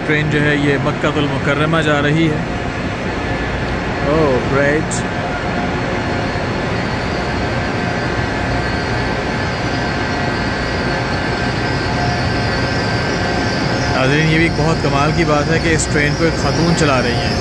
Train जो है ये मक्का-तुल मुकर्रमा जा रही है। Oh great. नाज़रीन ये भी एक बहुत कमाल की बात है कि इस ट्रेन को एक खातून चला रही हैं।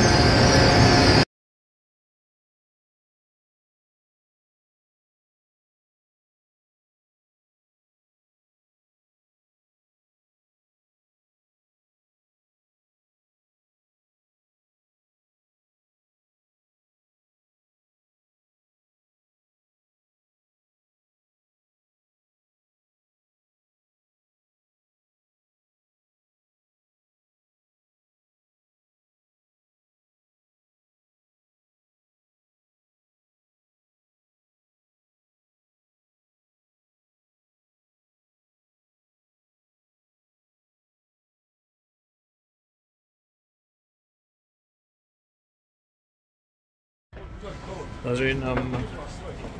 नाज़रीन हम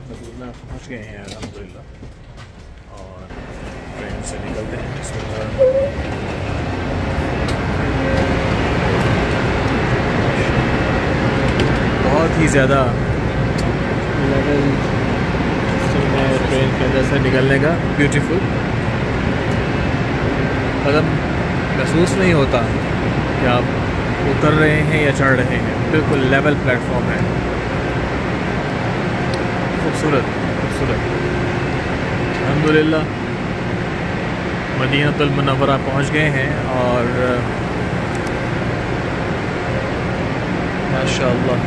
मदीना पहुँच गए हैं अल्हम्दुलिल्लाह और ट्रेन से निकलते हैं। बहुत ही ज़्यादा लेवल ट्रेन के अंदर से निकलने का ब्यूटीफुल, मतलब महसूस नहीं होता कि आप उतर रहे हैं या चढ़ रहे हैं, बिल्कुल लेवल प्लेटफॉर्म है। खूबसूरत खूबसूरत। अल्हम्दुलिल्लाह मदीनतुल मुनव्वरा पहुँच गए हैं और माशाअल्लाह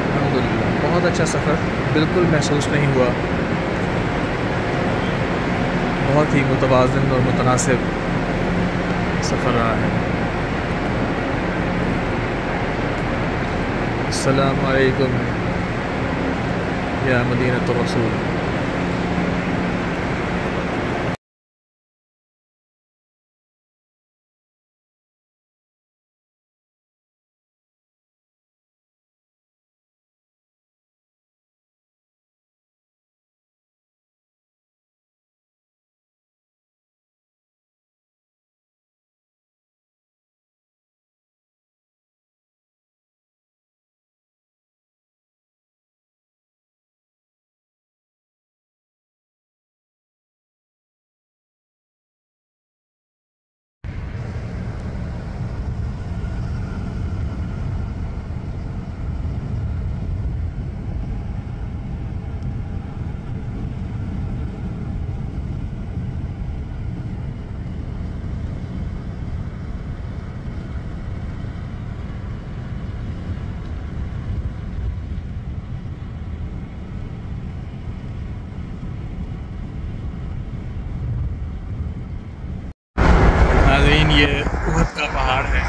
अल्हम्दुलिल्लाह बहुत अच्छा सफ़र, बिल्कुल महसूस नहीं हुआ। बहुत ही मुतवाज़िन और मुतनासिब सफ़र रहा है। अस्सलामु अलैकुम या मदीनतुर रसूल। ये उहद का पहाड़ है।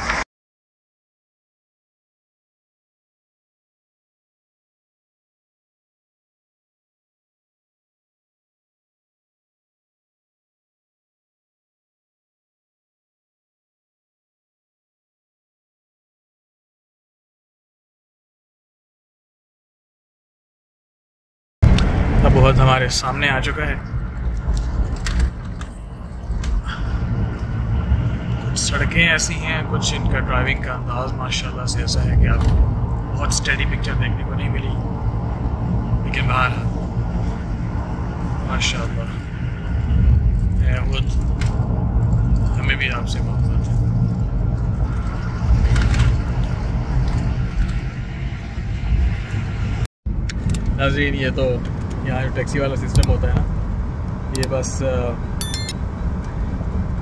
अब उहद हमारे सामने आ चुका है। सड़कें ऐसी हैं, कुछ इनका ड्राइविंग का अंदाज़ माशाल्लाह से ऐसा है कि आपको बहुत स्टेडी पिक्चर देखने को नहीं मिली, लेकिन बाहर माशाल्लाह है उहद हमें भी आपसे मोहब्बत है। नाज़रीन ये तो यहाँ जो टैक्सी वाला सिस्टम होता है ना, ये बस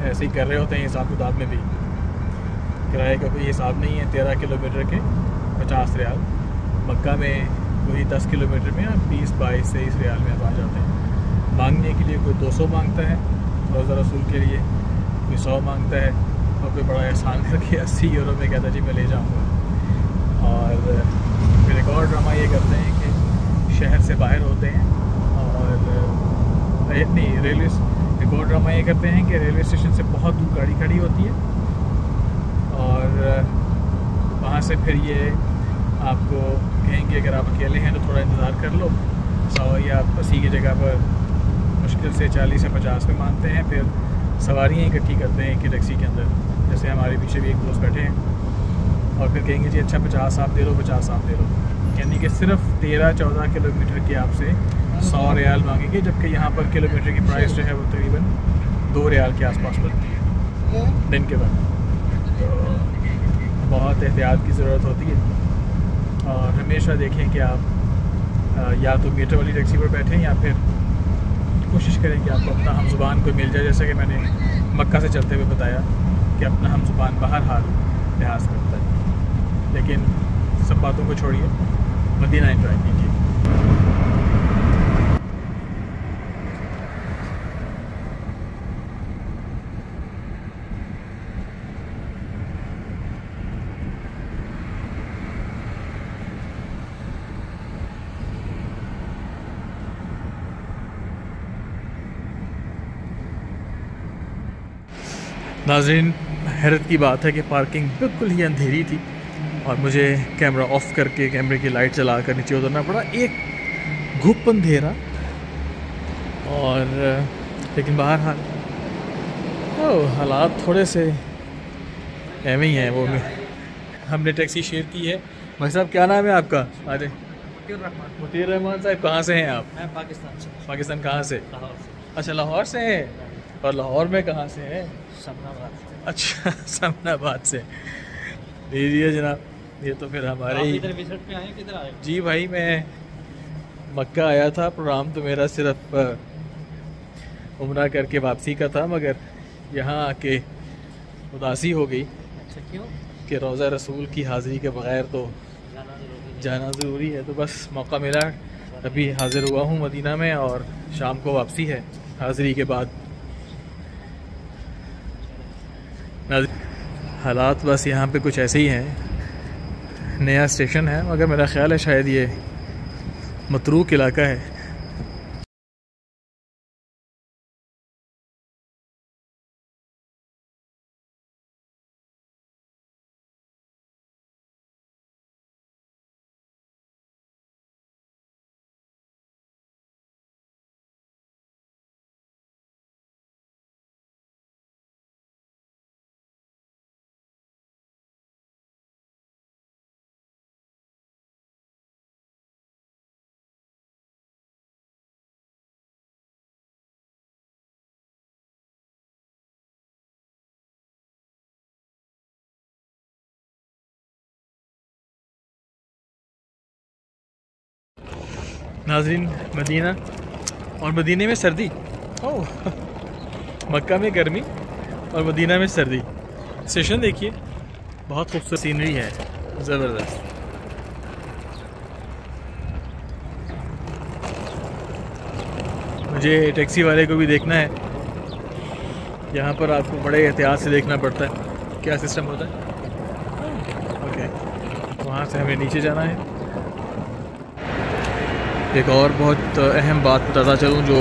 ऐसे ही कर रहे होते हैं हिसाब किताब में भी। किराए का कोई हिसाब नहीं है। 13 किलोमीटर के 50 रियाल, मक्का में वही 10 किलोमीटर में आप 20, 22, 23 रियाल में आप आ जाते हैं। मांगने के लिए कोई 200 मांगता है रोज़ा रसूल के लिए, कोई 100 मांगता है, और कोई बड़ा एहसान करके 80 यूरो में कहता जी मैं ले जाऊँगा। और फिर एक और ड्रामा ये करते हैं कि शहर से बाहर होते हैं और नहीं रेलवे, एक और ड्रामा ये करते हैं कि रेलवे स्टेशन से बहुत दूर गाड़ी खड़ी होती है और वहाँ से फिर ये आपको कहेंगे अगर आप अकेले हैं तो थोड़ा इंतज़ार कर लो, 100 या 80 की जगह पर मुश्किल से 40 या 50 में मानते हैं। फिर सवारियाँ इकट्ठी करते हैं कि टैक्सी के अंदर जैसे हमारे पीछे भी एक दोस्त बैठे हैं, और फिर कहेंगे जी अच्छा 50 आप दे लो, 50 आप दे लो, यानी कि सिर्फ 13-14 किलोमीटर के आपसे 100 रियाल मांगेंगे, जबकि यहाँ पर किलोमीटर की प्राइस जो है वो तकरीबन 2 रियाल के आसपास पड़ती है दिन के वक्त। तो बहुत एहतियात की ज़रूरत होती है, और हमेशा देखें कि आप या तो मीटर वाली टैक्सी पर बैठें या फिर कोशिश करें कि आपको अपना हमज़ुबान कोई मिल जाए, जैसे कि मैंने मक्का से चलते हुए बताया कि अपना हमज़ुबान बाहर हाल लिहाज करता है। लेकिन सब बातों को छोड़िए, मदीना एंजॉय कीजिए। नाज़रीन, हैरत की बात है कि पार्किंग बिल्कुल ही अंधेरी थी और मुझे कैमरा ऑफ़ करके कैमरे की लाइट चला कर नीचे उतरना पड़ा। एक घुप अंधेरा, और लेकिन बाहर हालात थोड़े से एवं ही हैं। वो हमने टैक्सी शेयर की है। भाई साहब क्या नाम है आपका? अरे मुतीर रहमान साहब, कहाँ से हैं आप? मैं पाकिस्तान से। पाकिस्तान कहाँ से? लाहौर से। अच्छा, लाहौर से हैं। और लाहौर में कहाँ से हैं? समनाबाद से। अच्छा, समनाबाद से। लीजिए जनाब, ये तो फिर हमारे ही। इधर विजिट पे आए, किधर आए? जी भाई, मैं मक्का आया था। प्रोग्राम तो मेरा सिर्फ उम्रा करके वापसी का था, मगर यहाँ आके उदासी हो गई। अच्छा, क्यों? कि रोज़ा रसूल की हाज़िरी के बग़ैर तो जाना ज़रूरी है। तो बस मौका मिला, अभी हाज़िर हुआ हूँ मदीना में, और शाम को वापसी है हाज़िरी के बाद। हालात बस यहाँ पे कुछ ऐसे ही हैं। नया स्टेशन है, मगर मेरा ख़्याल है शायद ये मतरूक इलाका है। नाज़रीन, मदीना और मदीने में सर्दी। ओह, मक्का में गर्मी और मदीना में सर्दी। स्टेशन देखिए, बहुत खूबसूरत सीनरी है, ज़बरदस्त। मुझे टैक्सी वाले को भी देखना है। यहाँ पर आपको बड़े एहतियात से देखना पड़ता है क्या सिस्टम होता है। ओके, वहाँ से हमें नीचे जाना है। एक और बहुत अहम बात बताता चलूँ जो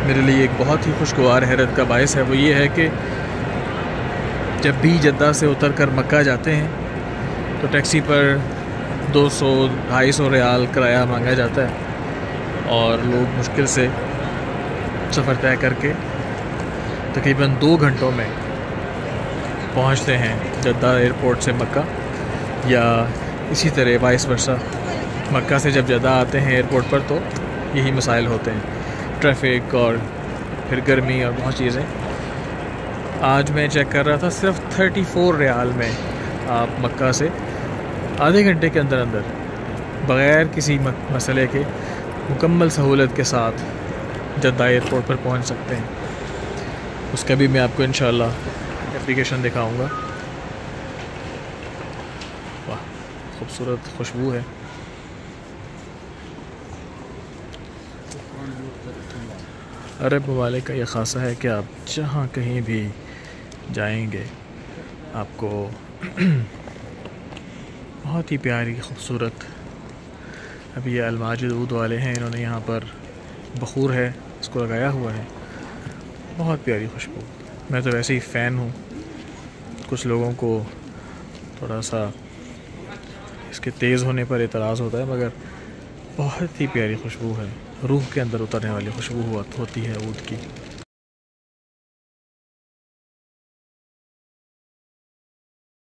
मेरे लिए एक बहुत ही खुशगवार हैरत का बायस है, वो ये है कि जब भी जद्दा से उतर कर मक्का जाते हैं तो टैक्सी पर 200-250 रियाल किराया मांगा जाता है, और लोग मुश्किल से सफ़र तय करके तकरीबन 2 घंटों में पहुंचते हैं जद्दा एयरपोर्ट से मक्का, या इसी तरह वाइस वर्सा। मक्का से जब जद्दा आते हैं एयरपोर्ट पर तो यही मसाइल होते हैं, ट्रैफिक और फिर गर्मी और बहुत चीज़ें। आज मैं चेक कर रहा था, सिर्फ 34 रियाल में आप मक्का से आधे घंटे के अंदर अंदर बग़ैर किसी मसले के मुकम्मल सहूलत के साथ जद्दा एयरपोर्ट पर पहुंच सकते हैं। उसका भी मैं आपको इंशाल्लाह एप्लीकेशन दिखाऊंगा। वाह, खूबसूरत खुशबू है। अरब ममालिक का ये ख़ासा है कि आप जहाँ कहीं भी जाएंगे आपको बहुत ही प्यारी खूबसूरत। अभी ये अलमाजिद ऊद वाले हैं, इन्होंने यहाँ पर बखूर है इसको लगाया हुआ है, बहुत प्यारी खुशबू। मैं तो वैसे ही फ़ैन हूँ। कुछ लोगों को थोड़ा सा इसके तेज़ होने पर एतराज़ होता है, मगर बहुत ही प्यारी खुशबू है, रूह के अंदर उतरने वाली खुशबू होती है ऊद की।